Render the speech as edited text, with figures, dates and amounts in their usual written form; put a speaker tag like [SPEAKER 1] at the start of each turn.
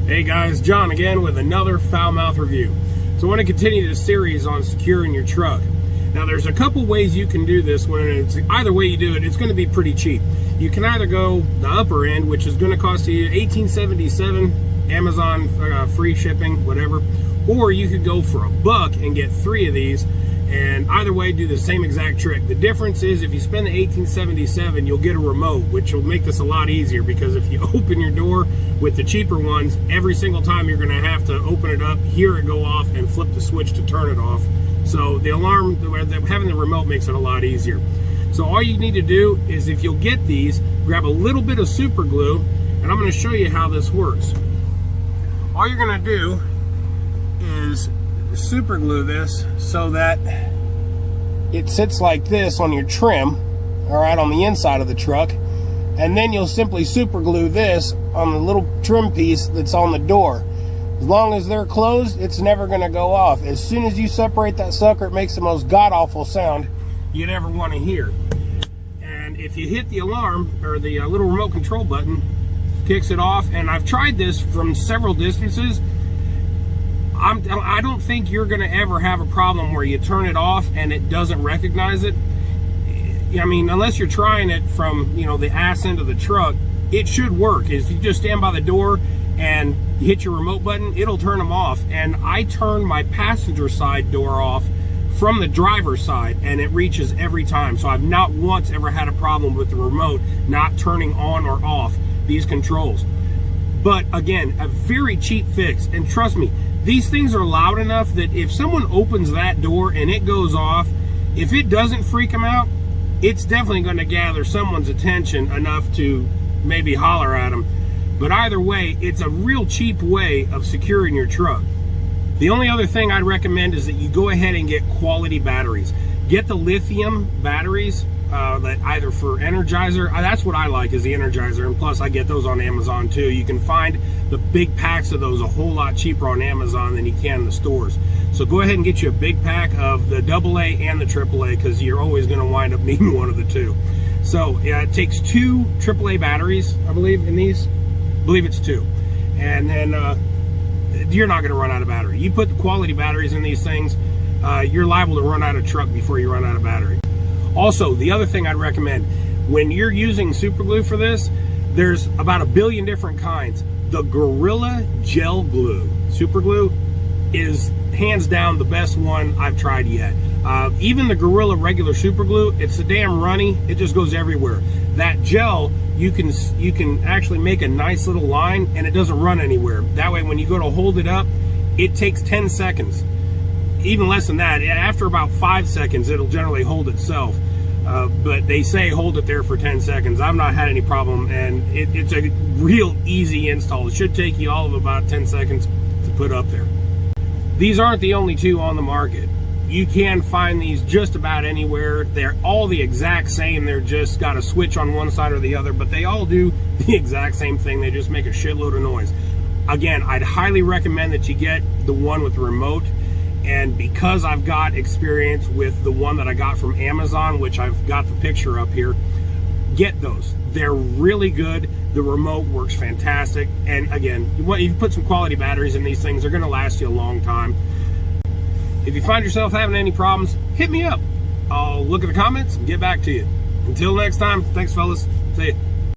[SPEAKER 1] Hey guys, John again with another foul mouth review. So I want to continue this series on securing your truck. Now there's a couple ways you can do this. When it's either way you do it, it's going to be pretty cheap. You can either go the upper end, which is going to cost you $18.77, Amazon free shipping, whatever, or you could go for $1 and get 3 of these. And either way, do the same exact trick. The difference is if you spend the $18.77, you'll get a remote, which will make this a lot easier, because if you open your door with the cheaper ones, every single time you're going to have to open it up, hear it go off, and flip the switch to turn it off. So the alarm, having the remote makes it a lot easier. So all you need to do is, if you'll get these, grab a little bit of super glue, and I'm going to show you how this works. All you're going to do is super glue this so that it sits like this on your trim, all right, on the inside of the truck, and then you'll simply super glue this on the little trim piece that's on the door. As long as they're closed, it's never going to go off. As soon as you separate that sucker, it makes the most god-awful sound you'd ever want to hear. And if you hit the alarm, or the little remote control button kicks it off, and I've tried this from several distances, I don't think you're going to ever have a problem where you turn it off and it doesn't recognize it. I mean, unless you're trying it from, the ass end of the truck, it should work. If you just stand by the door and hit your remote button, it'll turn them off. And I turn my passenger side door off from the driver's side, and it reaches every time. So I've not once ever had a problem with the remote not turning on or off these controls. But again, a very cheap fix. And trust me, these things are loud enough that if someone opens that door and it goes off, if it doesn't freak them out, it's definitely going to gather someone's attention enough to maybe holler at them. But either way, it's a real cheap way of securing your truck. The only other thing I'd recommend is that you go ahead and get quality batteries. Get the lithium batteries, that either for Energizer, that's what I like, is the Energizer, and plus I get those on Amazon too. You can find the big packs of those a whole lot cheaper on Amazon than you can in the stores. So go ahead and get you a big pack of the AA and the AAA, because you're always going to wind up needing one of the two. So yeah, it takes 2 AAA batteries, I believe, in these. I believe it's 2. And then you're not going to run out of battery. You put the quality batteries in these things, you're liable to run out of truck before you run out of battery. Also, the other thing I'd recommend, when you're using super glue for this, there's about 1 billion different kinds. The Gorilla Gel Glue super glue is hands down the best one I've tried yet. Even the Gorilla regular super glue, it's a damn runny. It just goes everywhere. That gel, you can actually make a nice little line, and it doesn't run anywhere. That way, when you go to hold it up, it takes 10 seconds. Even less than that. After about 5 seconds, it'll generally hold itself. But they say hold it there for 10 seconds. I've not had any problem, and it's a real easy install. It should take you all of about 10 seconds to put up there. These aren't the only 2 on the market. You can find these just about anywhere. They're all the exact same. They're just got a switch on one side or the other, but they all do the exact same thing. They just make a shitload of noise. Again, I'd highly recommend that you get the one with the remote. And because I've got experience with the one that I got from Amazon, which I've got the picture up here, get those. They're really good. The remote works fantastic. And again, if you put some quality batteries in these things, they're going to last you a long time. If you find yourself having any problems, hit me up. I'll look at the comments and get back to you. Until next time, thanks fellas. See ya.